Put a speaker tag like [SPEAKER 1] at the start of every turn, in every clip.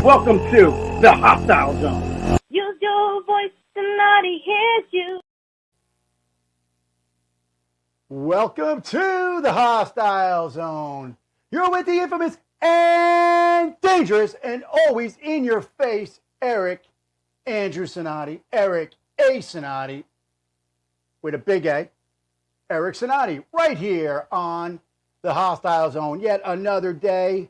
[SPEAKER 1] Welcome to the Hostile Zone.
[SPEAKER 2] Use your voice, Cinotti hears you.
[SPEAKER 3] Welcome to the Hostile Zone. You're with the infamous and dangerous and always in your face, Eric Andrew Cinotti. Eric A. Cinotti with a big A. Eric Cinotti right here on the Hostile Zone. Yet another day.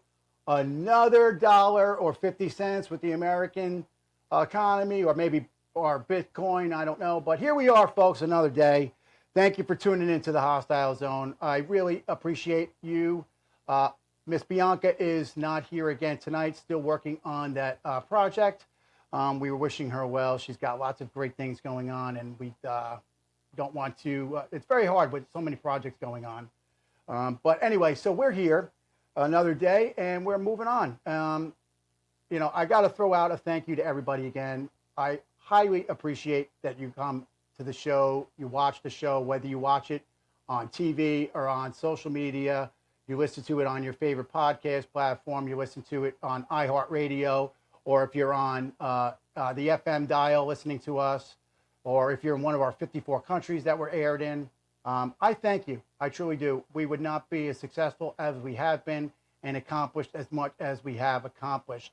[SPEAKER 3] Another dollar or 50 cents with the American economy, or maybe our Bitcoin, I don't know. But here we are, folks, another day. Thank you for tuning into the Hostile Zone. I really appreciate you. Miss Bianca is not here again tonight, still working on that project. We were wishing her well. She's got lots of great things going on, and we don't want to, it's very hard with so many projects going on. But anyway, so we're here. Another day, and we're moving on. You know, I got to throw out a thank you to everybody again. I highly appreciate that you come to the show, you watch the show, whether you watch it on TV or on social media, you listen to it on your favorite podcast platform, you listen to it on iHeartRadio, or if you're on the FM dial listening to us, or if you're in one of our 54 countries that we're aired in. I thank you. I truly do. We would not be as successful as we have been and accomplished as much as we have accomplished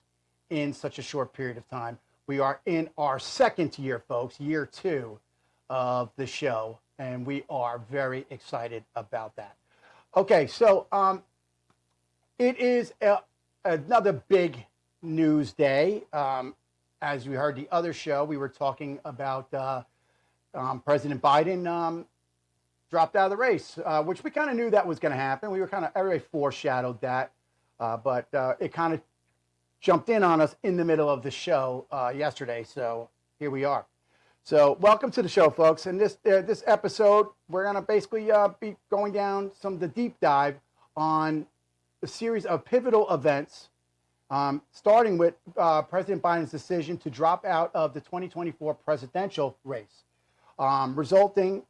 [SPEAKER 3] in such a short period of time. We are in our second year, folks, year 2 of the show, and we are very excited about that. Okay, so it is another big news day. As we heard the other show, we were talking about President Biden dropped out of the race, which we kind of knew that was going to happen. We were everybody foreshadowed that, but it kind of jumped in on us in the middle of the show yesterday. So here we are. So welcome to the show, folks. In this episode, we're going to basically be going down the deep dive on a series of pivotal events, starting with President Biden's decision to drop out of the 2024 presidential race. The resulting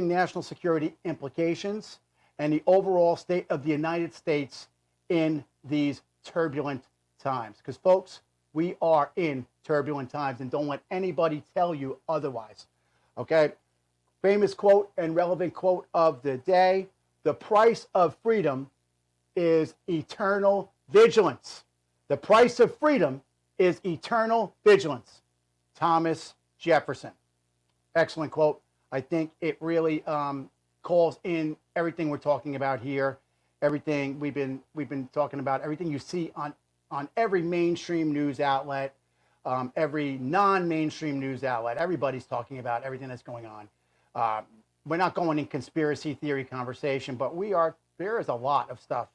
[SPEAKER 3] national security implications and the overall state of the United States in these turbulent times. Because, folks, we are in turbulent times, and don't let anybody tell you otherwise. Okay? Famous quote and relevant quote of the day: the price of freedom is eternal vigilance. The price of freedom is eternal vigilance. Thomas Jefferson. Excellent quote. I think it really calls in everything we're talking about here, everything we've been talking about, everything you see on every mainstream news outlet, every non-mainstream news outlet. Everybody's talking about everything that's going on. We're not going in conspiracy theory conversation, but there is a lot of stuff.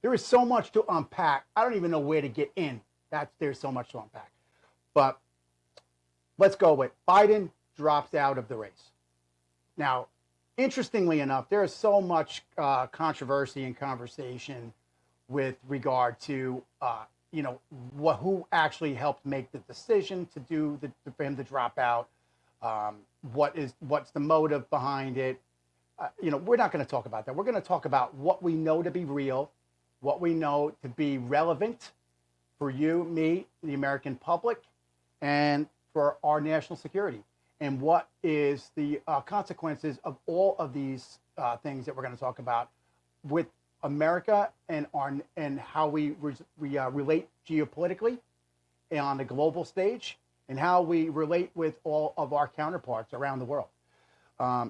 [SPEAKER 3] There is so much to unpack. I don't even know where to get in. There's so much to unpack. But let's go with Biden drops out of the race. Now, interestingly enough, there is so much controversy and conversation with regard to, who actually helped make the decision for him to drop out. What's the motive behind it? We're not going to talk about that. We're going to talk about what we know to be real, what we know to be relevant for you, me, the American public, and for our national security. And what is the consequences of all of these things that we're going to talk about with America and how we relate geopolitically and on the global stage, and how we relate with all of our counterparts around the world.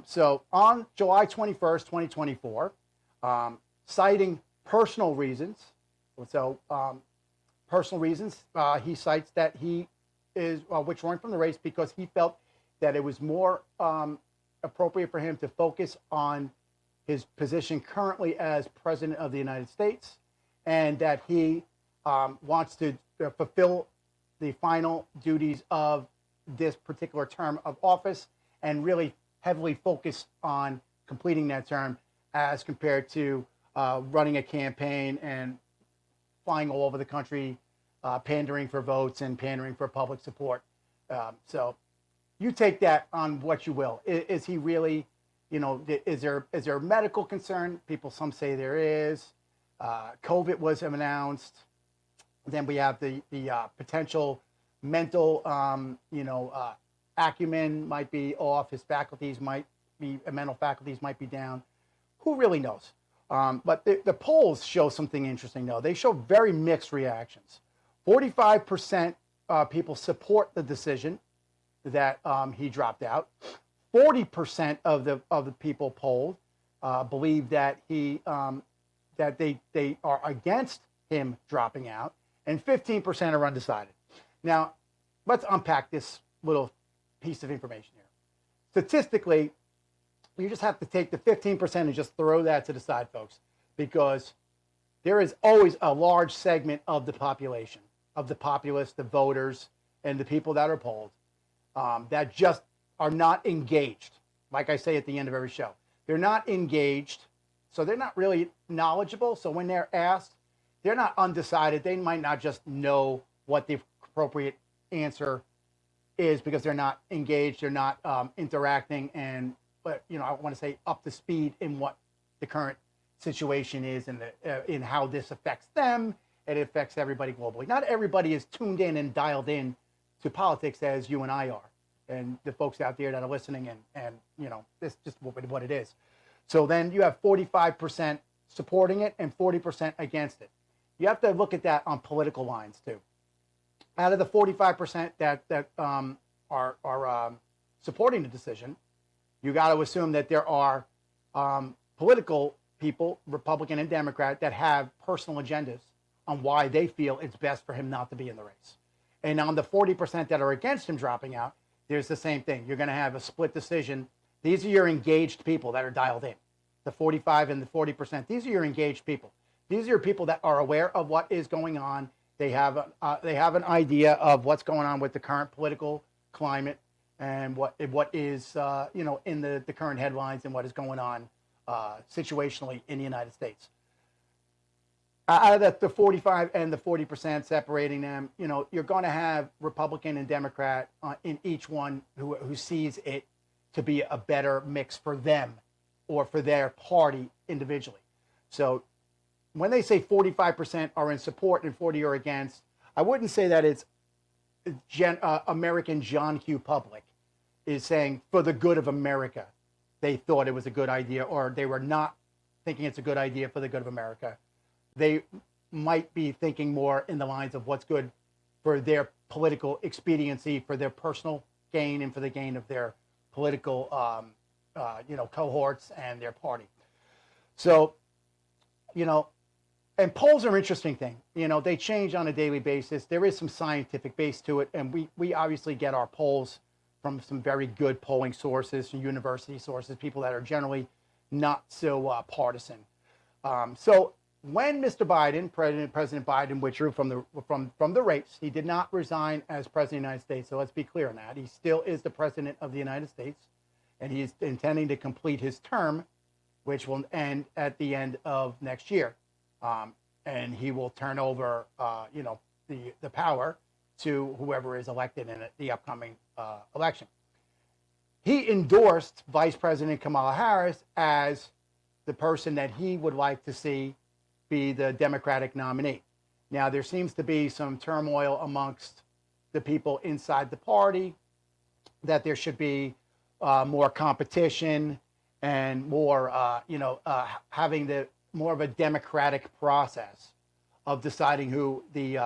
[SPEAKER 3] So on July 21st, 2024, citing personal reasons, he cites that he is withdrawing from the race because he felt that it was more appropriate for him to focus on his position currently as President of the United States, and that he wants to fulfill the final duties of this particular term of office and really heavily focus on completing that term as compared to running a campaign and flying all over the country, pandering for votes and pandering for public support. So you take that on what you will. Is he really, is there a medical concern? Some say there is. COVID was announced. Then we have the potential mental, acumen might be off. His mental faculties might be down. Who really knows? But the polls show something interesting, though. They show very mixed reactions. 45% people support the decision that he dropped out. 40% of the people polled believe that that they are against him dropping out, and 15% are undecided. Now, let's unpack this little piece of information here. Statistically, you just have to take the 15% and just throw that to the side, folks, because there is always a large segment of the population, of the populace, the voters, and the people that are polled that just are not engaged. Like I say at the end of every show, they're not engaged, so they're not really knowledgeable. So when they're asked, they're not undecided. They might not just know what the appropriate answer is because they're not engaged, they're not interacting, but I want to say up to speed in what the current situation is and in how this affects them, and it affects everybody globally. Not everybody is tuned in and dialed in to politics as you and I are, and the folks out there that are listening, and this just what it is. So then you have 45% supporting it and 40% against it. You have to look at that on political lines too. Out of the 45% that are supporting the decision, you got to assume that there are political people, Republican and Democrat, that have personal agendas on why they feel it's best for him not to be in the race. And on the 40% that are against him dropping out, there's the same thing. You're going to have a split decision. These are your engaged people that are dialed in. The 45 and the 40%. These are your engaged people. These are your people that are aware of what is going on. They have an idea of what's going on with the current political climate and what is in the current headlines and what is going on situationally in the United States. Out of the 45 and the 40% separating them, you're going to have Republican and Democrat in each one who sees it to be a better mix for them or for their party individually. So when they say 45% are in support and 40 are against, I wouldn't say that it's American John Q. Public is saying for the good of America, they thought it was a good idea, or they were not thinking it's a good idea for the good of America. They might be thinking more in the lines of what's good for their political expediency, for their personal gain, and for the gain of their political, cohorts and their party. So, and polls are an interesting thing. They change on a daily basis. There is some scientific base to it, and we obviously get our polls from some very good polling sources, from university sources, people that are generally not so partisan. So when Mr. Biden, President Biden, withdrew from the race, he did not resign as President of the United States. So let's be clear on that. He still is the President of the United States, and he's intending to complete his term, which will end at the end of next year. And he will turn over, the power to whoever is elected in the upcoming election. He endorsed Vice President Kamala Harris as the person that he would like to see be the Democratic nominee. Now, there seems to be some turmoil amongst the people inside the party that there should be more competition and more, having more of a democratic process of deciding who the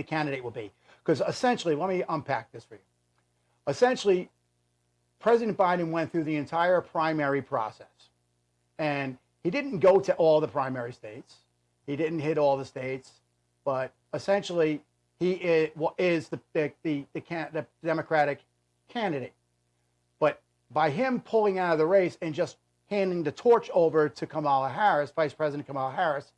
[SPEAKER 3] candidate will be. Because essentially, let me unpack this for you. Essentially, President Biden went through the entire primary process, and he didn't go to all the primary states. He didn't hit all the states, but essentially, he is the Democratic candidate. But by him pulling out of the race and just handing the torch over to Kamala Harris, Vice President Kamala Harris,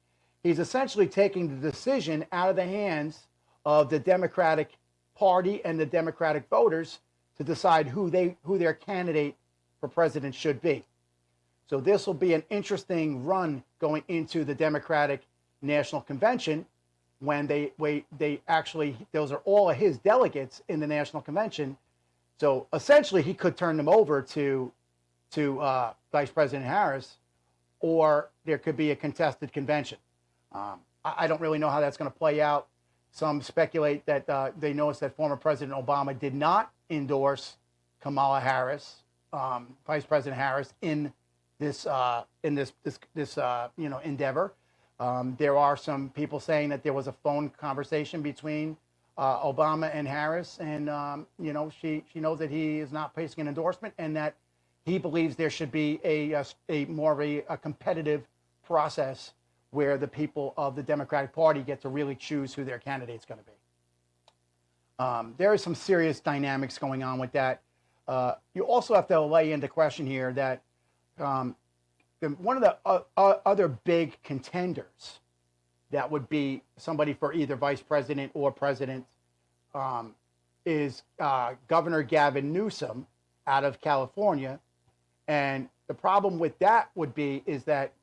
[SPEAKER 3] he's essentially taking the decision out of the hands of the Democratic Party and the Democratic voters to decide who their candidate for president should be. So this will be an interesting run going into the Democratic National Convention when they actually, those are all of his delegates in the National Convention. So essentially he could turn them over to Vice President Harris, or there could be a contested convention. I don't really know how that's going to play out. Some speculate that they noticed that former President Obama did not endorse Kamala Harris, Vice President Harris, in this endeavor. There are some people saying that there was a phone conversation between Obama and Harris, and she knows that he is not placing an endorsement, and that he believes there should be a more of a competitive process where the people of the Democratic Party get to really choose who their candidate's going to be. There is some serious dynamics going on with that. You also have to lay into question here that one of the other big contenders that would be somebody for either vice president or president is Governor Gavin Newsom out of California. And the problem with that would be is that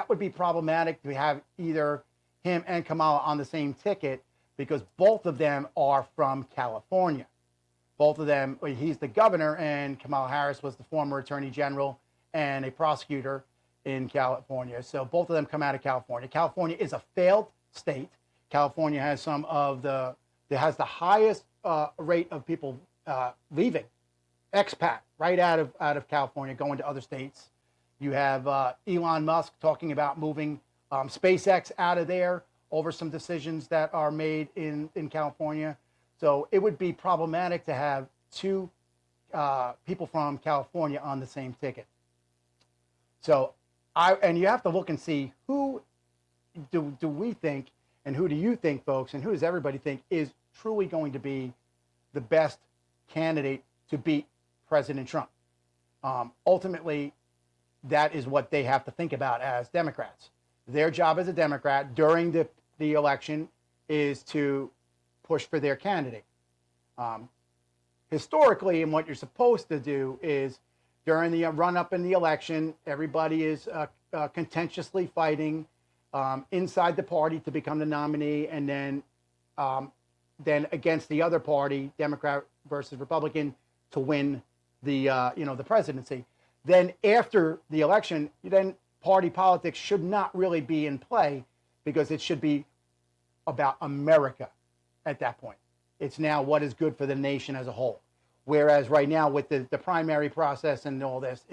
[SPEAKER 3] would be problematic to have either him and Kamala on the same ticket, because both of them are from California. Both of them, he's the governor, and Kamala Harris was the former attorney general and a prosecutor in California. So both of them come out of California. California is a failed state. California has it has the highest rate of people leaving, expat, right out of California, going to other states. You have Elon Musk talking about moving SpaceX out of there over some decisions that are made in California. So it would be problematic to have two people from California on the same ticket. So and you have to look and see who do we think, and who do you think, folks, and who does everybody think is truly going to be the best candidate to beat President Trump. Ultimately, that is what they have to think about as Democrats. Their job as a Democrat during the election is to push for their candidate. Historically, and what you're supposed to do is during the run-up in the election, everybody is contentiously fighting inside the party to become the nominee, and then against the other party, Democrat versus Republican, to win the presidency. Then after the election, then party politics should not really be in play, because it should be about America at that point. It's now what is good for the nation as a whole. Whereas right now with the primary process and all this,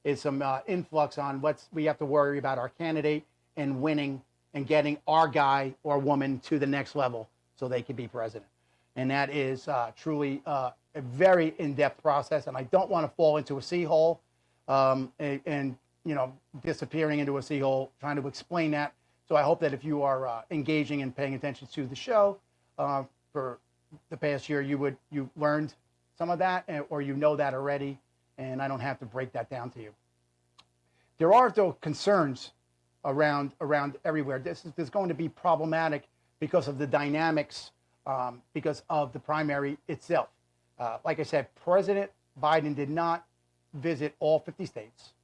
[SPEAKER 3] it's some influx on we have to worry about our candidate and winning and getting our guy or woman to the next level so they can be president. And that is truly a very in-depth process. And I don't want to fall into a sea-hole and disappearing into a sea-hole trying to explain that. So I hope that if you are engaging and paying attention to the show for the past year, you learned some of that, or you know that already, and I don't have to break that down to you. There are though concerns around everywhere. This is going to be problematic because of the dynamics, because of the primary itself. Like I said, President Biden did not visit all 50 states.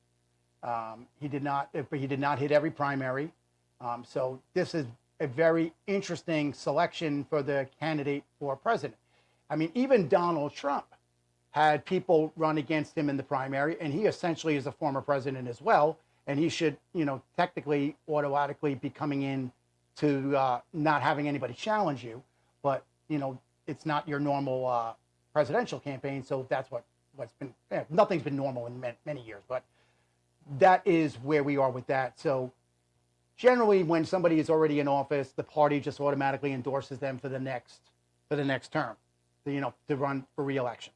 [SPEAKER 3] He did not hit every primary. So this is a very interesting selection for the candidate for president. I mean, even Donald Trump had people run against him in the primary, and he essentially is a former president as well. And he should, technically, automatically be coming in to not having anybody challenge you. But, it's not your normal presidential campaign. So that's what's been, nothing's been normal in many years. But that is where we are with that. So generally, when somebody is already in office, the party just automatically endorses them for the next term, to run for re-election.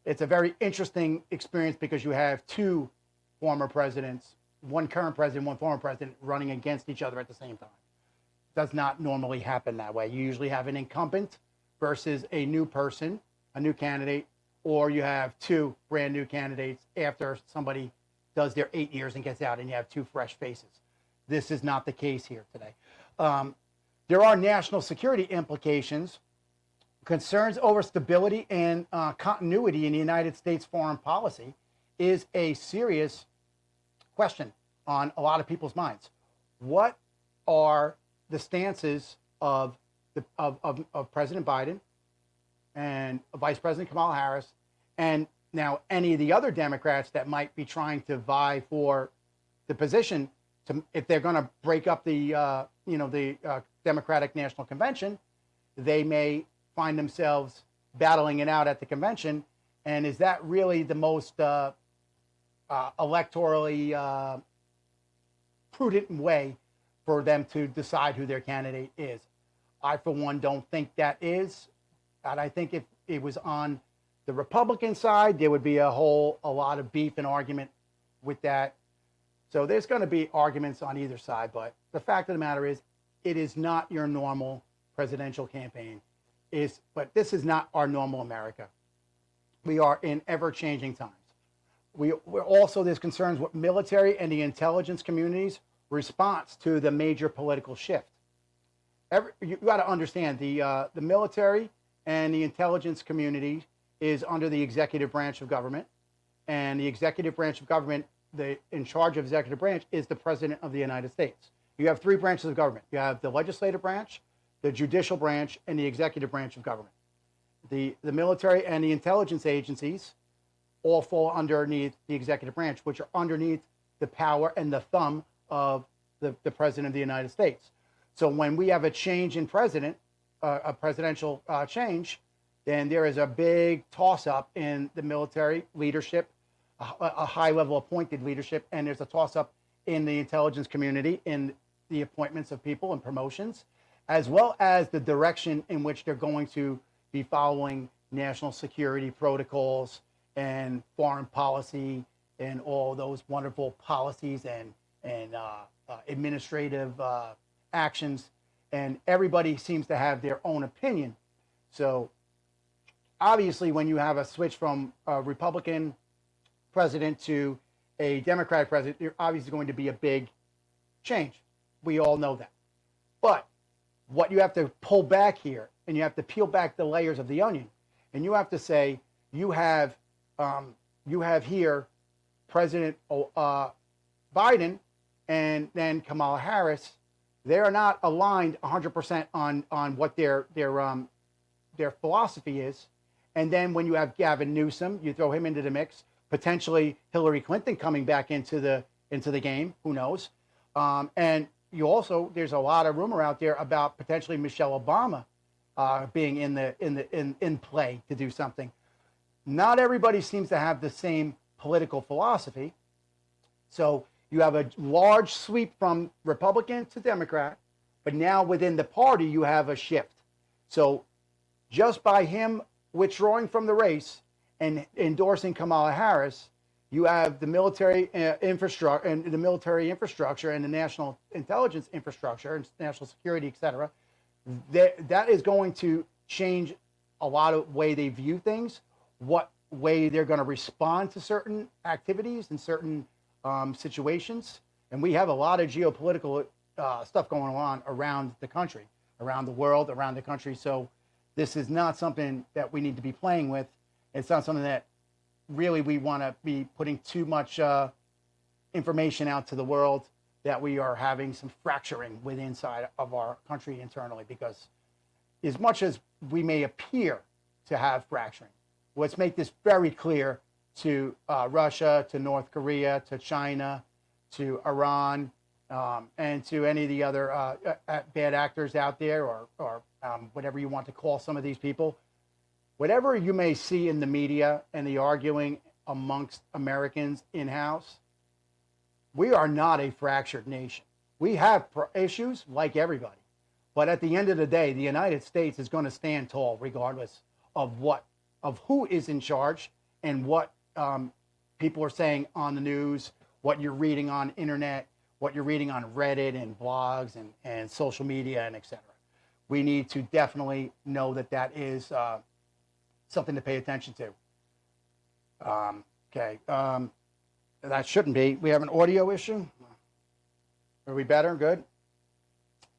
[SPEAKER 3] It's a very interesting experience because you have two former presidents, one current president, one former president, running against each other at the same time. Does not normally happen that way. You usually have an incumbent versus a new person, a new candidate, or you have two brand new candidates after somebody does their 8 years and gets out, and you have two fresh faces. This is not the case here today. There are national security implications. Concerns over stability and continuity in the United States foreign policy is a serious question on a lot of people's minds. What are the stances of President Biden and Vice President Kamala Harris, and now any of the other Democrats that might be trying to vie for the position, to, if they're going to break up the Democratic National Convention, they may find themselves battling it out at the convention. And is that really the most electorally prudent way for them to decide who their candidate is? I, for one, don't think that is. And I think if it was on the Republican side, there would be a lot of beef and argument with that. So there's going to be arguments on either side. But the fact of the matter is, it is not your normal presidential campaign. But this is not our normal America. We are in ever-changing times. We're also, there's concerns with military and the intelligence community's response to the major political shift. You got to understand, the military and the intelligence community is under the executive branch of government, and the executive branch of government, in charge of executive branch, is the President of the United States. You have three branches of government. You have the legislative branch, the judicial branch, and the executive branch of government. The military and the intelligence agencies all fall underneath the executive branch, which are underneath the power and the thumb of the President of the United States. So when we have a change in president, a presidential change, then there is a big toss-up in the military leadership, a high-level appointed leadership, and there's a toss-up in the intelligence community in the appointments of people and promotions, as well as the direction in which they're going to be following national security protocols and foreign policy and all those wonderful policies and administrative actions. And everybody seems to have their own opinion. So obviously, when you have a switch from a Republican president to a Democratic president, there's obviously going to be a big change. We all know that. But what you have to pull back here, and you have to peel back the layers of the onion, and you have to say, you have here President Biden and then Kamala Harris. They are not aligned 100% on what their philosophy is. And then when you have Gavin Newsom, you throw him into the mix. Potentially Hillary Clinton coming back into the game. Who knows? And you also, there's a lot of rumor out there about potentially Michelle Obama being in play to do something. Not everybody seems to have the same political philosophy. So you have a large sweep from Republican to Democrat, but now within the party you have a shift. So just by him withdrawing from the race and endorsing Kamala Harris, you have the military infrastructure and the national intelligence infrastructure and national security, et cetera. That is going to change a lot of way they view things, what way they're going to respond to certain activities and certain situations. And we have a lot of geopolitical stuff going on around the country, around the world, around the country. So this is not something that we need to be playing with. It's not something that really we want to be putting too much information out to the world, that we are having some fracturing within inside of our country internally, because as much as we may appear to have fracturing, let's make this very clear to Russia, to North Korea, to China, to Iran, and to any of the other bad actors out there, or whatever you want to call some of these people. Whatever you may see in the media and the arguing amongst Americans in-house, we are not a fractured nation. We have issues like everybody. But at the end of the day, the United States is going to stand tall regardless of who is in charge and what people are saying on the news, what you're reading on internet, what you're reading on Reddit and blogs and social media and etc. We need to definitely know that is something to pay attention to. Okay. That shouldn't be. We have an audio issue. Are we better? Good.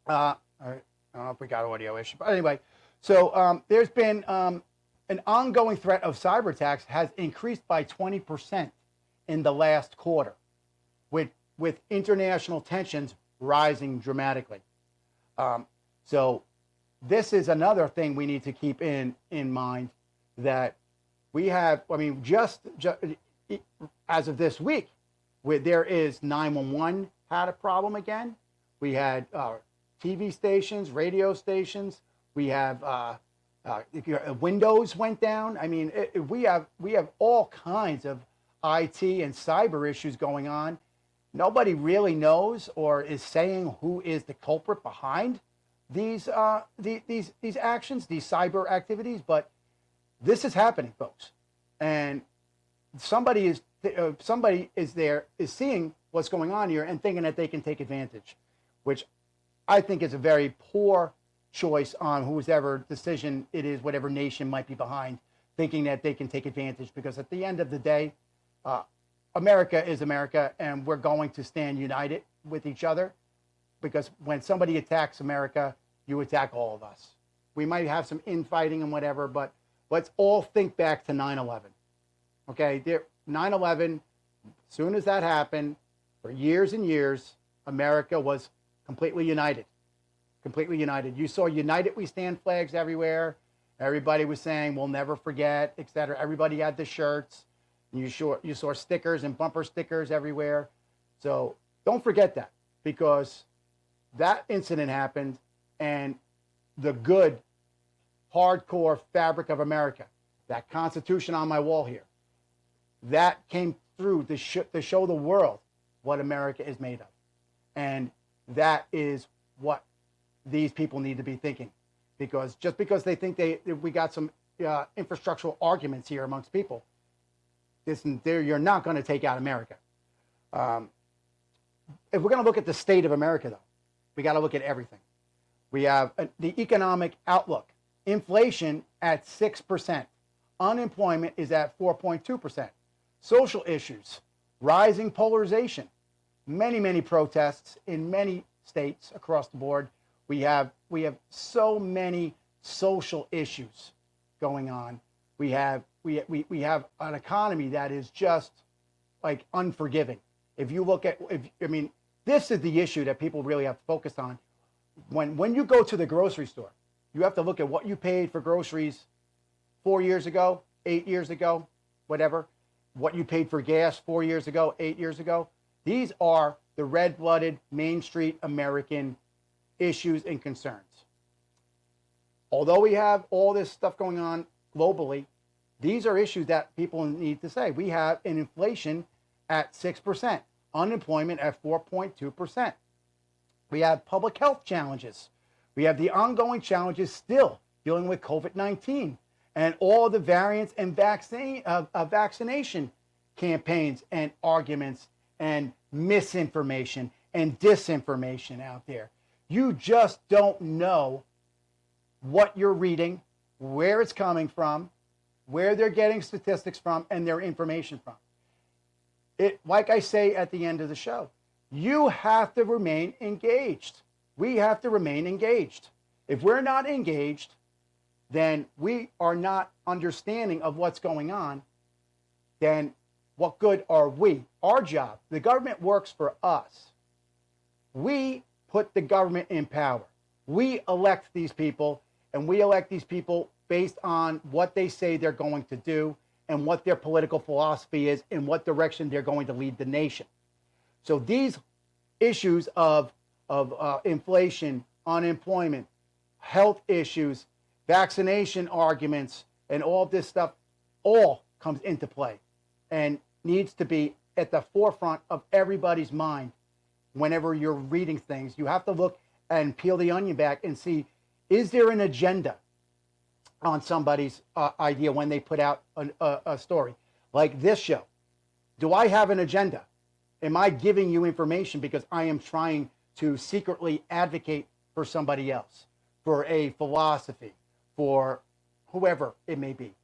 [SPEAKER 3] All right. I don't know if we got an audio issue, but anyway. So there's been an ongoing threat of cyber attacks has increased by 20% in the last quarter, with international tensions rising dramatically. So this is another thing we need to keep in mind, that we have, I mean, just as of this week, where there is 911 had a problem again. We had TV stations, radio stations. We have Windows went down. I mean, we have all kinds of IT and cyber issues going on. Nobody really knows or is saying who is the culprit behind these actions, these cyber activities. But this is happening, folks, and somebody is seeing what's going on here and thinking that they can take advantage, which I think is a very poor choice on whoever decision it is, whatever nation might be behind, thinking that they can take advantage. Because at the end of the day, America is America, and we're going to stand united with each other. Because when somebody attacks America, you attack all of us. We might have some infighting and whatever, but let's all think back to 9/11. Okay, 9/11, as soon as that happened, for years and years, America was completely united. Completely united. You saw United We Stand flags everywhere. Everybody was saying, we'll never forget, etc. Everybody had the shirts. And you saw stickers and bumper stickers everywhere. So don't forget that, because that incident happened, and the good, hardcore fabric of America, that Constitution on my wall here, that came through to show the world what America is made of. And that is what these people need to be thinking. Because just because they think we got some infrastructural arguments here amongst people, you're not going to take out America. If we're going to look at the state of America, though, we got to look at everything. We have the economic outlook. Inflation at 6%. Unemployment is at 4.2%. Social issues, rising polarization, many protests in many states across the board. We have so many social issues going on. We have an economy that is just like unforgiving. If you look at, this is the issue that people really have to focus on. When you go to the grocery store, you have to look at what you paid for groceries 4 years ago, 8 years ago, whatever. What you paid for gas 4 years ago, 8 years ago. These are the red-blooded Main Street American issues and concerns. Although we have all this stuff going on globally, these are issues that people need to say. We have an inflation at 6%, unemployment at 4.2%. We have public health challenges. We have the ongoing challenges still dealing with COVID-19 and all the variants and vaccination campaigns and arguments and misinformation and disinformation out there. You just don't know what you're reading, where it's coming from, where they're getting statistics from, and their information from. Like I say at the end of the show, you have to remain engaged. We have to remain engaged. If we're not engaged, then we are not understanding of what's going on. Then what good are we? Our job, the government works for us. We put the government in power. We elect these people, and we elect these people based on what they say they're going to do and what their political philosophy is and what direction they're going to lead the nation. So these issues of inflation, unemployment, health issues, vaccination arguments, and all this stuff all comes into play and needs to be at the forefront of everybody's mind. Whenever you're reading things, you have to look and peel the onion back and see, is there an agenda on somebody's idea when they put out a story like this show? Do I have an agenda? Am I giving you information because I am trying to secretly advocate for somebody else, for a philosophy, for whoever it may be?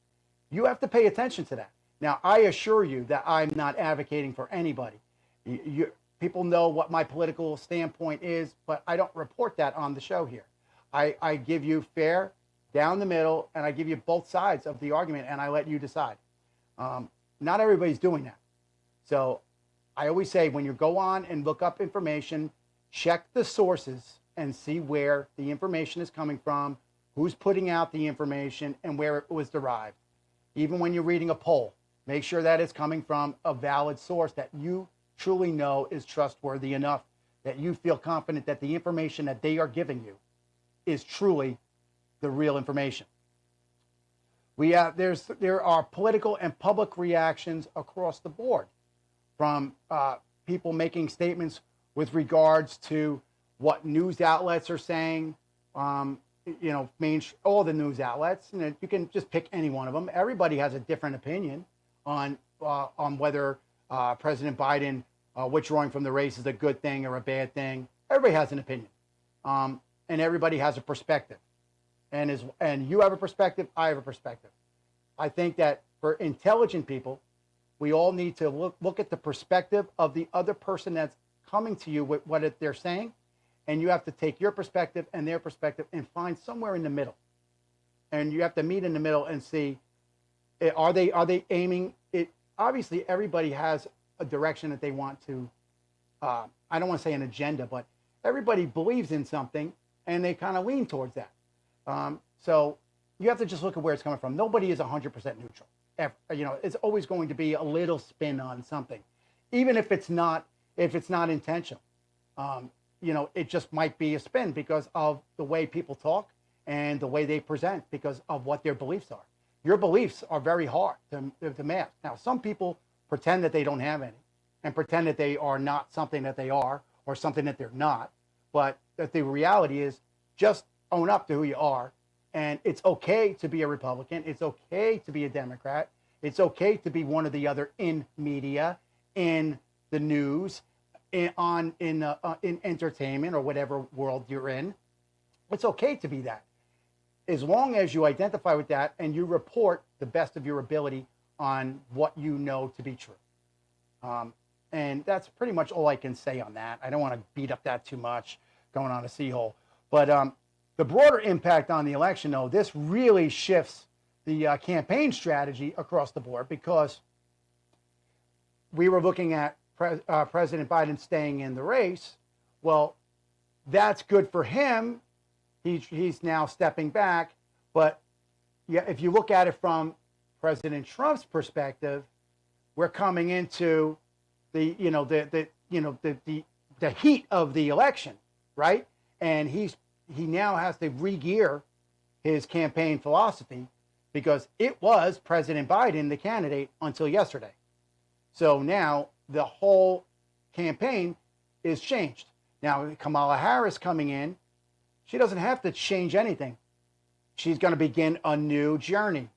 [SPEAKER 3] You have to pay attention to that. Now, I assure you that I'm not advocating for anybody. People know what my political standpoint is, but I don't report that on the show here. I give you fair, down the middle, and I give you both sides of the argument, and I let you decide. Not everybody's doing that. So I always say, when you go on and look up information, check the sources and see where the information is coming from, who's putting out the information, and where it was derived. Even when you're reading a poll, make sure that it's coming from a valid source that you truly know is trustworthy enough that you feel confident that the information that they are giving you is truly the real information. There are political and public reactions across the board from people making statements with regards to what news outlets are saying. All the news outlets. You can just pick any one of them. Everybody has a different opinion on whether President Biden withdrawing from the race is a good thing or a bad thing. Everybody has an opinion, and everybody has a perspective. And you have a perspective. I have a perspective. I think that for intelligent people, we all need to look at the perspective of the other person that's coming to you with what they're saying, and you have to take your perspective and their perspective and find somewhere in the middle. And you have to meet in the middle and see, are they aiming it? Obviously, everybody has a direction that they want to. I don't want to say an agenda, but everybody believes in something, and they kind of lean towards that. So you have to just look at where it's coming from. Nobody is 100% neutral. It's always going to be a little spin on something, even if it's not intentional. It just might be a spin because of the way people talk and the way they present, because of what their beliefs are. Your beliefs are very hard to mask. Now, some people pretend that they don't have any and pretend that they are not something that they are or something that they're not. But that the reality is, just own up to who you are. And it's okay to be a Republican. It's okay to be a Democrat. It's okay to be one or the other in media, in the news, in entertainment, or whatever world you're in. It's okay to be that, as long as you identify with that and you report the best of your ability on what you know to be true. And that's pretty much all I can say on that. I don't want to beat up that too much, going on a seahole. But the broader impact on the election, though, this really shifts the campaign strategy across the board, because we were looking at President Biden staying in the race. Well, that's good for him. He's now stepping back. But yeah, if you look at it from President Trump's perspective, we're coming into the heat of the election, right? And he now has to re-gear his campaign philosophy, because it was President Biden, the candidate, until yesterday. So now the whole campaign is changed. Now, Kamala Harris coming in, she doesn't have to change anything. She's going to begin a new journey.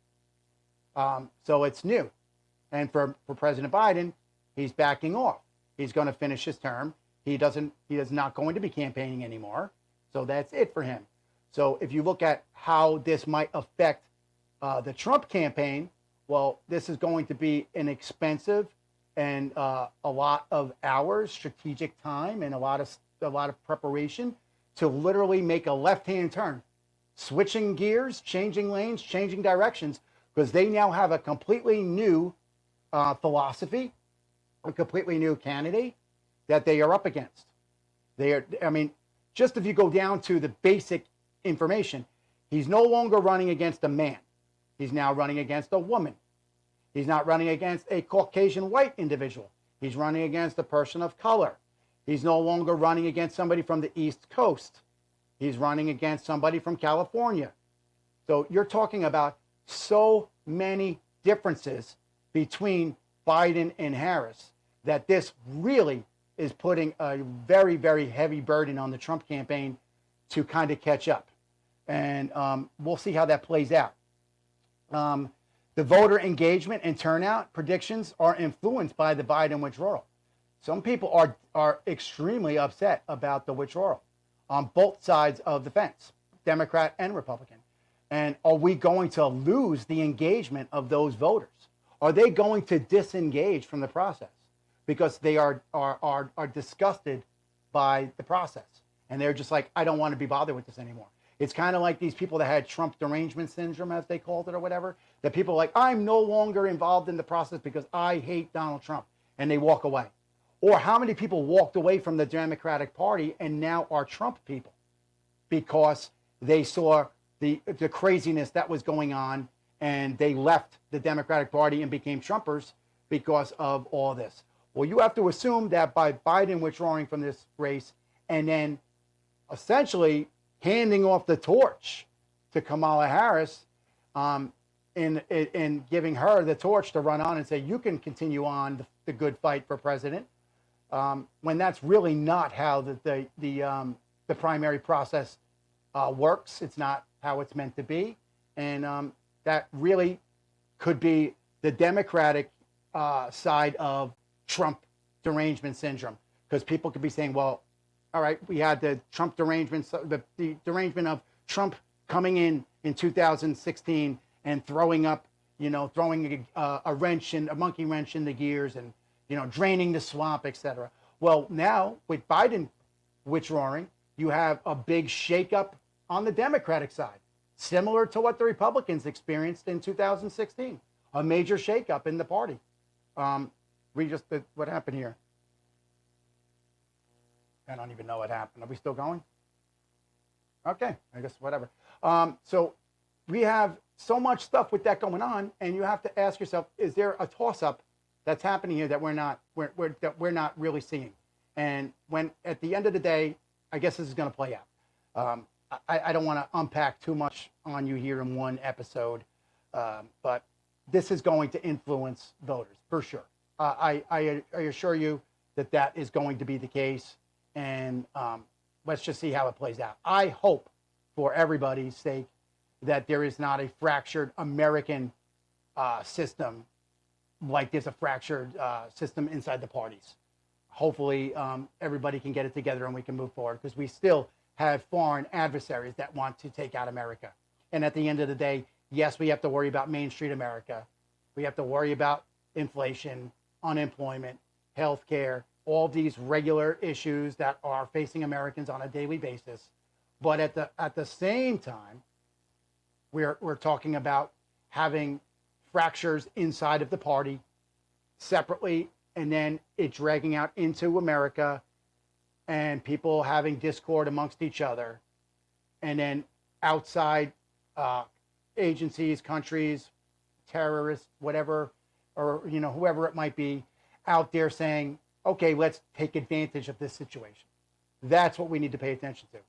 [SPEAKER 3] So it's new. And for President Biden, he's backing off. He's going to finish his term. He is not going to be campaigning anymore. So that's it for him. So if you look at how this might affect the Trump campaign, well, this is going to be an expensive and a lot of hours, strategic time, and a lot of preparation to literally make a left-hand turn, switching gears, changing lanes, changing directions, because they now have a completely new philosophy, a completely new candidate that they are up against. Just if you go down to the basic information, he's no longer running against a man. He's now running against a woman. He's not running against a Caucasian white individual. He's running against a person of color. He's no longer running against somebody from the East Coast. He's running against somebody from California. So you're talking about so many differences between Biden and Harris that this really is putting a very, very heavy burden on the Trump campaign to kind of catch up. And we'll see how that plays out. The voter engagement and turnout predictions are influenced by the Biden withdrawal. Some people are extremely upset about the withdrawal on both sides of the fence, Democrat and Republican. And are we going to lose the engagement of those voters? Are they going to disengage from the process because they are disgusted by the process? And they're just like, I don't want to be bothered with this anymore. It's kind of like these people that had Trump derangement syndrome, as they called it, or whatever. That people are like, I'm no longer involved in the process because I hate Donald Trump. And they walk away. Or how many people walked away from the Democratic Party and now are Trump people because they saw the craziness that was going on and they left the Democratic Party and became Trumpers because of all this. Well, you have to assume that by Biden withdrawing from this race and then essentially handing off the torch to Kamala Harris, in giving her the torch to run on and say, you can continue on the good fight for president, when that's really not how the primary process works. It's not how it's meant to be. And that really could be the Democratic side of Trump derangement syndrome, because people could be saying, well, all right, we had the Trump derangement, the derangement of Trump coming in 2016 and throwing up, throwing a wrench and a monkey wrench in the gears and, draining the swamp, etc. Well, now with Biden withdrawing, you have a big shakeup on the Democratic side, similar to what the Republicans experienced in 2016, a major shakeup in the party. What happened here? I don't even know what happened. Are we still going? Okay, I guess whatever. So we have so much stuff with that going on, and you have to ask yourself: is there a toss-up that's happening here that we're not really seeing? And when at the end of the day, I guess this is going to play out. I don't want to unpack too much on you here in one episode, but this is going to influence voters for sure. I assure you that is going to be the case. And let's just see how it plays out. I hope, for everybody's sake, that there is not a fractured American system like there's a fractured system inside the parties. Hopefully, everybody can get it together and we can move forward, because we still have foreign adversaries that want to take out America. And at the end of the day, yes, we have to worry about Main Street America. We have to worry about inflation, unemployment, healthcare, all these regular issues that are facing Americans on a daily basis. But at the same time, we're talking about having fractures inside of the party separately, and then it dragging out into America, and people having discord amongst each other, and then outside agencies, countries, terrorists, whatever, or whoever it might be, out there saying, okay, let's take advantage of this situation. That's what we need to pay attention to.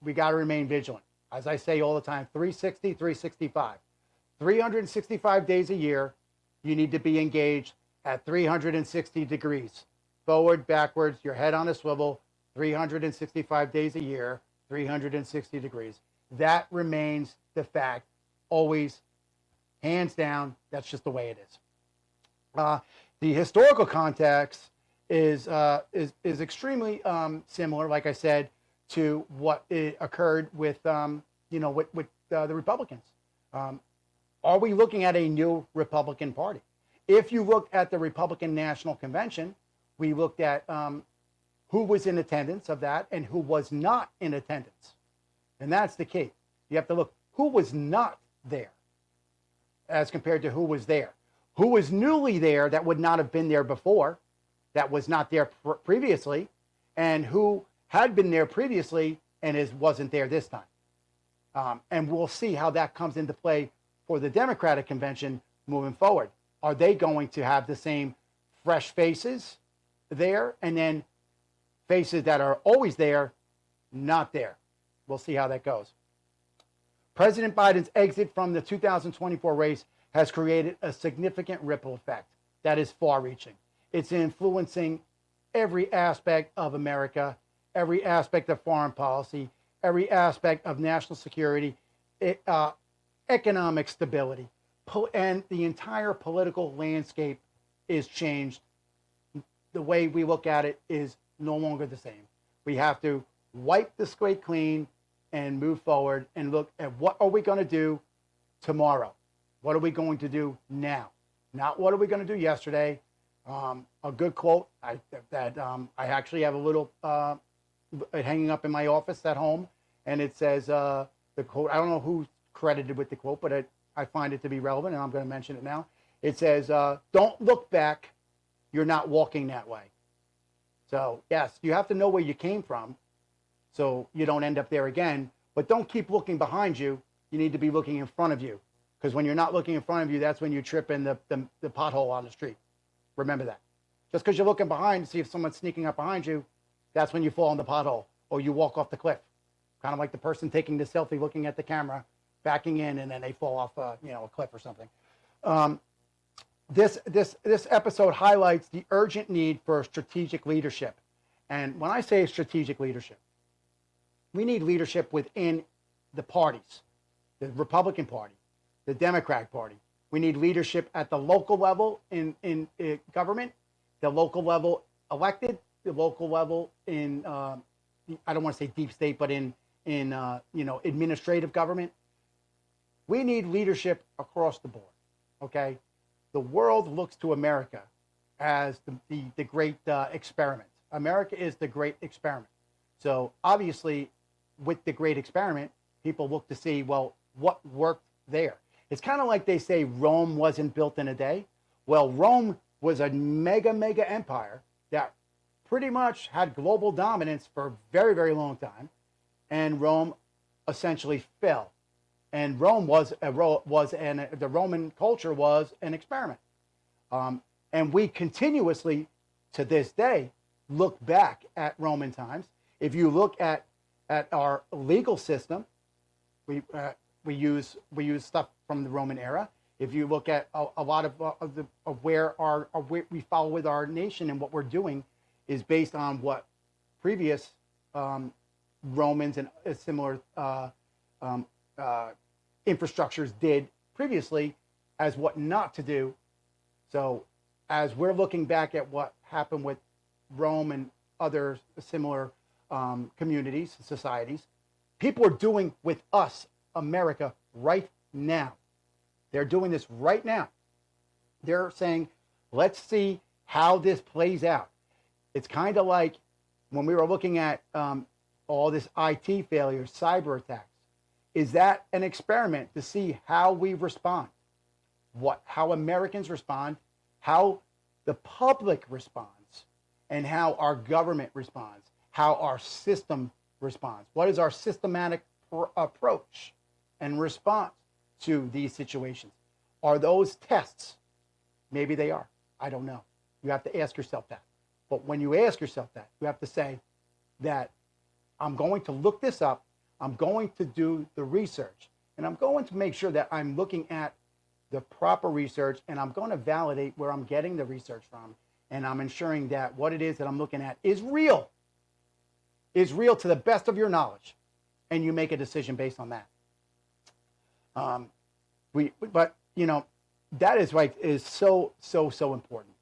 [SPEAKER 3] We got to remain vigilant. As I say all the time, 360, 365. 365 days a year, you need to be engaged at 360 degrees. Forward, backwards, your head on a swivel, 365 days a year, 360 degrees. That remains the fact, always, hands down. That's just the way it is. The historical context is extremely similar, like I said, to what occurred with the Republicans. Are we looking at a new Republican Party? If you look at the Republican National Convention, we looked at who was in attendance of that and who was not in attendance. And that's the key. You have to look who was not there as compared to who was there. Who was newly there that would not have been there before, that was not there previously, and who had been there previously and wasn't there this time. And we'll see how that comes into play for the Democratic convention moving forward. Are they going to have the same fresh faces there, and then faces that are always there, not there? We'll see how that goes. President Biden's exit from the 2024 race has created a significant ripple effect that is far-reaching. It's influencing every aspect of America, every aspect of foreign policy, every aspect of national security, economic stability, and the entire political landscape is changed. The way we look at it is no longer the same. We have to wipe the slate clean and move forward and look at what are we going to do tomorrow. What are we going to do now? Not what are we going to do yesterday. A good quote I actually have a little hanging up in my office at home, and it says the quote. I don't know who's credited with the quote, but I find it to be relevant, and I'm going to mention it now. It says, "Don't look back. You're not walking that way." So yes, you have to know where you came from, so you don't end up there again. But don't keep looking behind you. You need to be looking in front of you, because when you're not looking in front of you, that's when you trip in the pothole on the street. Remember that. Just because you're looking behind to see if someone's sneaking up behind you, that's when you fall in the pothole or you walk off the cliff. Kind of like the person taking the selfie, looking at the camera, backing in, and then they fall off a cliff or something. This episode highlights the urgent need for strategic leadership. And when I say strategic leadership, we need leadership within the parties, the Republican Party, the Democratic Party. We need leadership at the local level in government, the local level elected, the local level in, I don't want to say deep state, but in administrative government. We need leadership across the board, okay? The world looks to America as the great experiment. America is the great experiment. So obviously, with the great experiment, people look to see, well, what worked there? It's kind of like they say Rome wasn't built in a day. Well, Rome was a mega empire that pretty much had global dominance for a very, very long time. And Rome essentially fell. And Rome the Roman culture was an experiment. And we continuously, to this day, look back at Roman times. If you look at our legal system, we use stuff from the Roman era. If you look at a lot of where we follow with our nation and what we're doing is based on what previous Romans and similar infrastructures did previously as what not to do. So as we're looking back at what happened with Rome and other similar communities, societies, people are doing with us, America, right now. They're doing this right now. They're saying, let's see how this plays out. It's kind of like when we were looking at all this IT failures, cyber attacks. Is that an experiment to see how we respond? How Americans respond, how the public responds, and how our government responds, how our system responds. What is our systematic approach and response to these situations? Are those tests? Maybe they are. I don't know. You have to ask yourself that. But when you ask yourself that, you have to say that I'm going to look this up, I'm going to do the research, and I'm going to make sure that I'm looking at the proper research, and I'm going to validate where I'm getting the research from, and I'm ensuring that what it is that I'm looking at is real to the best of your knowledge, and you make a decision based on that. That is so important.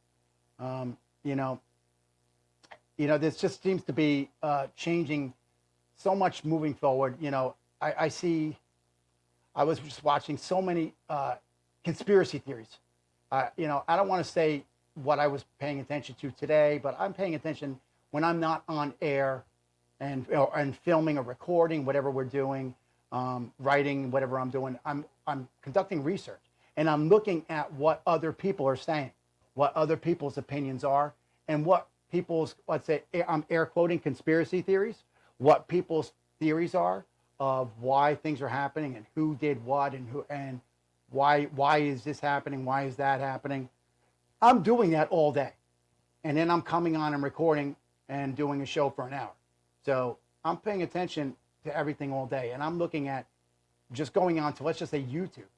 [SPEAKER 3] This just seems to be changing so much moving forward. I was just watching so many conspiracy theories. I don't want to say what I was paying attention to today, but I'm paying attention when I'm not on air and filming or recording, whatever we're doing, writing, whatever I'm doing. I'm conducting research, and I'm looking at what other people are saying, what other people's opinions are, and what people's, let's say, I'm air quoting conspiracy theories, what people's theories are of why things are happening and who did what and why is this happening, why is that happening. I'm doing that all day, and then I'm coming on and recording and doing a show for an hour. So I'm paying attention to everything all day, and I'm looking at just going on to, let's just say, YouTube,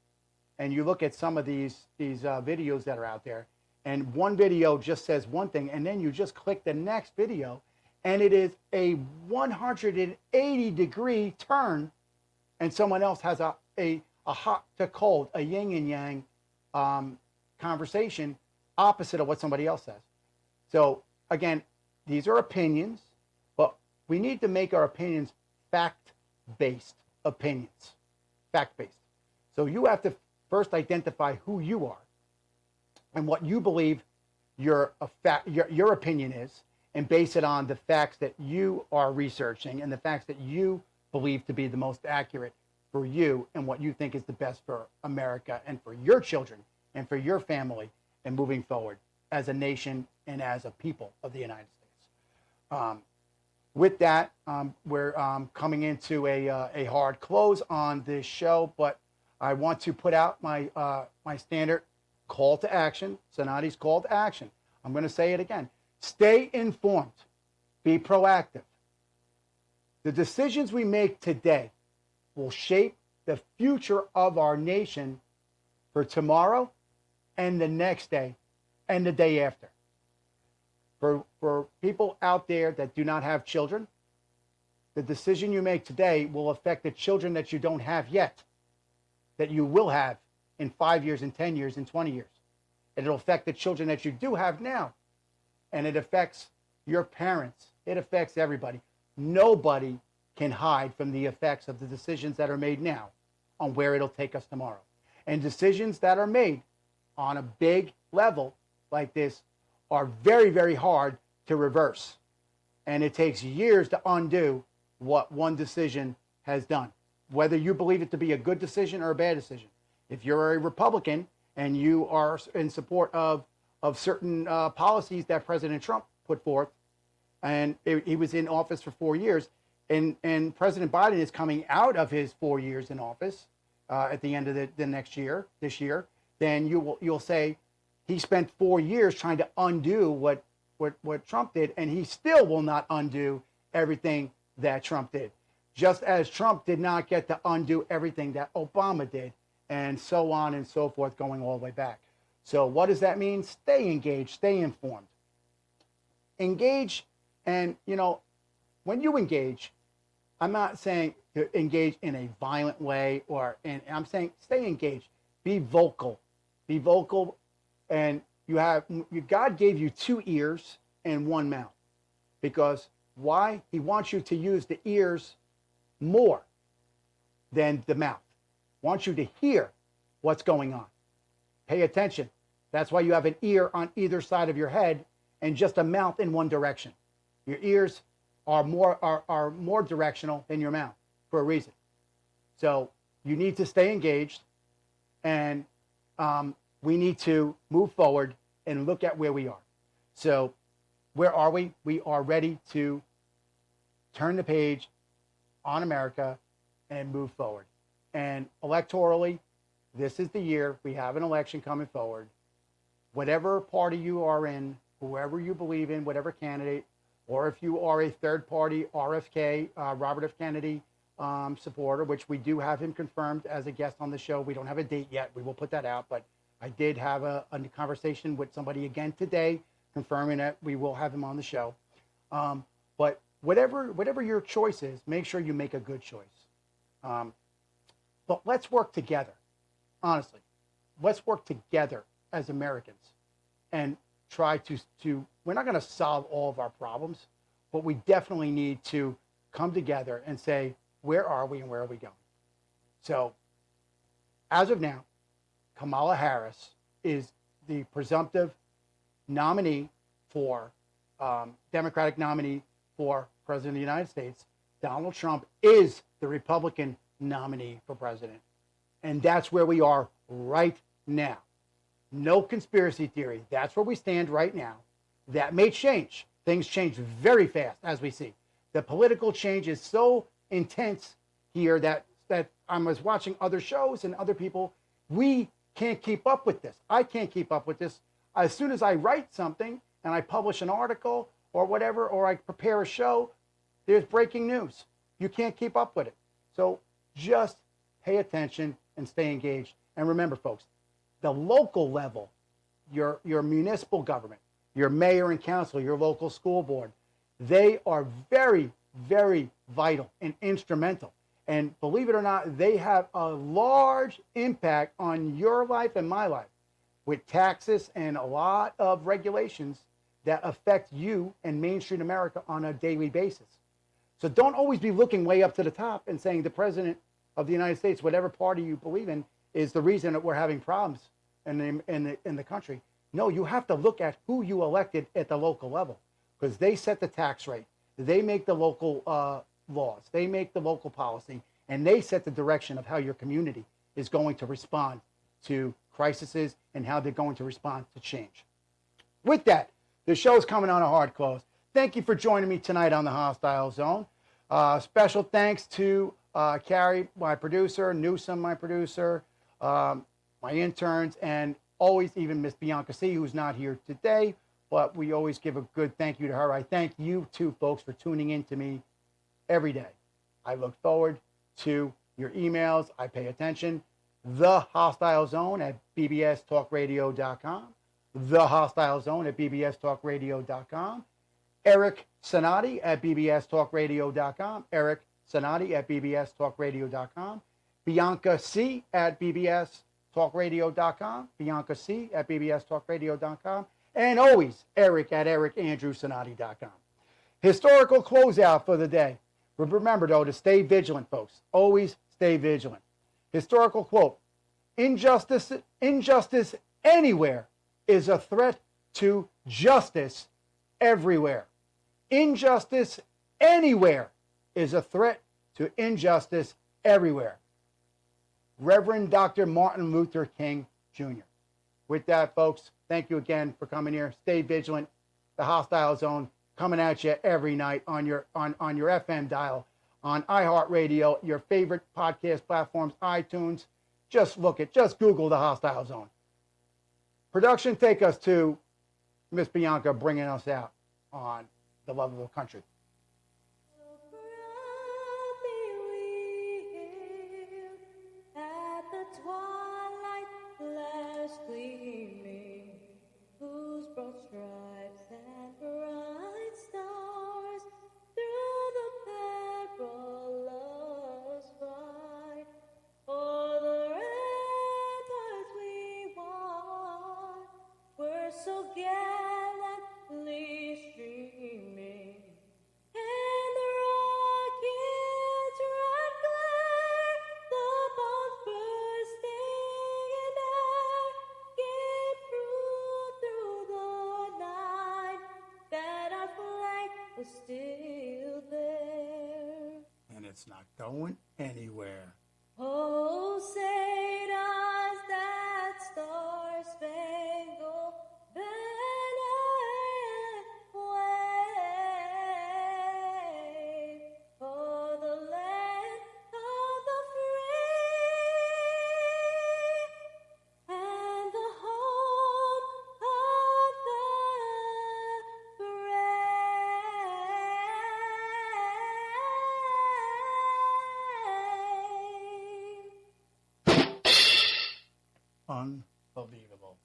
[SPEAKER 3] and you look at some of these videos that are out there, and one video just says one thing, and then you just click the next video, and it is a 180-degree turn, and someone else has a hot to cold, a yin and yang conversation opposite of what somebody else says. So again, these are opinions, but we need to make our opinions fact-based opinions. Fact-based. So you have to first identify who you are and what you believe your opinion is, and base it on the facts that you are researching and the facts that you believe to be the most accurate for you and what you think is the best for America and for your children and for your family and moving forward as a nation and as a people of the United States. With that, we're coming into a hard close on this show, but I want to put out my my standard call to action, Cinotti's call to action. I'm going to say it again. Stay informed. Be proactive. The decisions we make today will shape the future of our nation for tomorrow and the next day and the day after. For people out there that do not have children, the decision you make today will affect the children that you don't have yet, that you will have in 5 years, in 10 years, in 20 years. And it'll affect the children that you do have now. And it affects your parents. It affects everybody. Nobody can hide from the effects of the decisions that are made now on where it'll take us tomorrow. And decisions that are made on a big level like this are very, very hard to reverse. And it takes years to undo what one decision has done, whether you believe it to be a good decision or a bad decision. If you're a Republican and you are in support of certain policies that President Trump put forth, and he was in office for 4 years, and President Biden is coming out of his 4 years in office at the end of this year, then you'll say he spent 4 years trying to undo what Trump did, and he still will not undo everything that Trump did. Just as Trump did not get to undo everything that Obama did, and so on and so forth, going all the way back. So what does that mean? Stay engaged, stay informed. Engage, and when you engage, I'm not saying to engage in a violent way, I'm saying stay engaged. Be vocal. Be vocal, and God gave you 2 ears and 1 mouth. Because why? He wants you to use the ears more than the mouth. Wants you to hear what's going on. Pay attention. That's why you have an ear on either side of your head and just a mouth in one direction. Your ears are more directional than your mouth for a reason. So you need to stay engaged, and we need to move forward and look at where we are. So where are we? We are ready to turn the page on America and move forward. And electorally, this is the year. We have an election coming forward. Whatever party you are in, whoever you believe in, whatever candidate, or if you are a third party RFK, Robert F. Kennedy supporter, which we do have him confirmed as a guest on the show. We don't have a date yet. We will put that out. But I did have a conversation with somebody again today confirming that we will have him on the show. But whatever your choice is, make sure you make a good choice. But let's work together. Honestly, let's work together as Americans and try to we're not going to solve all of our problems, but we definitely need to come together and say, where are we and where are we going? So as of now, Kamala Harris is the presumptive nominee for Democratic nominee for President of the United States. Donald Trump is the Republican nominee for president. And that's where we are right now. No conspiracy theory. That's where we stand right now. That may change. Things change very fast, as we see. The political change is so intense here that I was watching other shows and other people. We can't keep up with this. I can't keep up with this. As soon as I write something and I publish an article or whatever, or I prepare a show, there's breaking news. You can't keep up with it. So just pay attention and stay engaged. And remember, folks, the local level, your municipal government, your mayor and council, your local school board, they are very, very vital and instrumental. And believe it or not, they have a large impact on your life and my life with taxes and a lot of regulations that affect you and Main Street America on a daily basis. So don't always be looking way up to the top and saying the president of the United States, whatever party you believe in, is the reason that we're having problems in the country. No, you have to look at who you elected at the local level, because they set the tax rate. They make the local laws. They make the local policy, and they set the direction of how your community is going to respond to crises and how they're going to respond to change. With that, the show's coming on a hard close. Thank you for joining me tonight on the Hostile Zone. Special thanks to Carrie, my producer, Newsom, my producer, my interns, and always even Miss Bianca C., who's not here today, but we always give a good thank you to her. I thank you too, folks, for tuning in to me every day. I look forward to your emails. I pay attention. The Hostile Zone at bbstalkradio.com. The Hostile Zone at bbstalkradio.com. Eric Cinotti at bbstalkradio.com. Eric Cinotti at bbstalkradio.com. Bianca C. at bbstalkradio.com. Bianca C. at bbstalkradio.com. And always Eric at ericandrewcinotti.com. Historical closeout for the day. Remember, though, to stay vigilant, folks. Always stay vigilant. Historical quote: injustice anywhere is a threat to justice everywhere. Injustice anywhere is a threat to injustice everywhere. Reverend Dr. Martin Luther King Jr. With that, folks, thank you again for coming here. Stay vigilant. The Hostile Zone coming at you every night on your FM dial, on iHeartRadio, your favorite podcast platforms, iTunes. Just Google the Hostile Zone. Production, take us to Miss Bianca bringing us out on the love of the country.
[SPEAKER 2] At the twilight flash gleaming, whose broad stripes and bright stars through the perilous fight, o'er the ramparts we won, were so gallantly streaming, and the rockets ran clear, the bombs bursting in air, gave proof through the night that our flag was still there.
[SPEAKER 3] And it's not going anywhere.
[SPEAKER 2] Oh, say does that star-spangled banner wave for the land of the free and the home of the brave.
[SPEAKER 3] Unbelievable.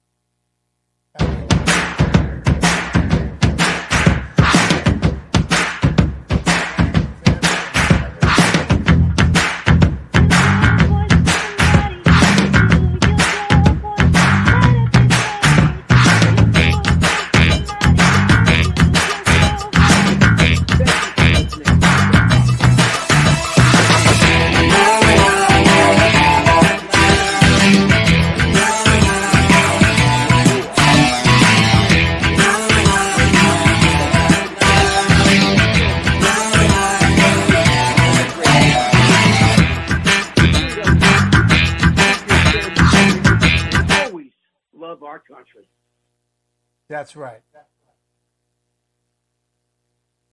[SPEAKER 1] Always love our country.
[SPEAKER 3] That's right.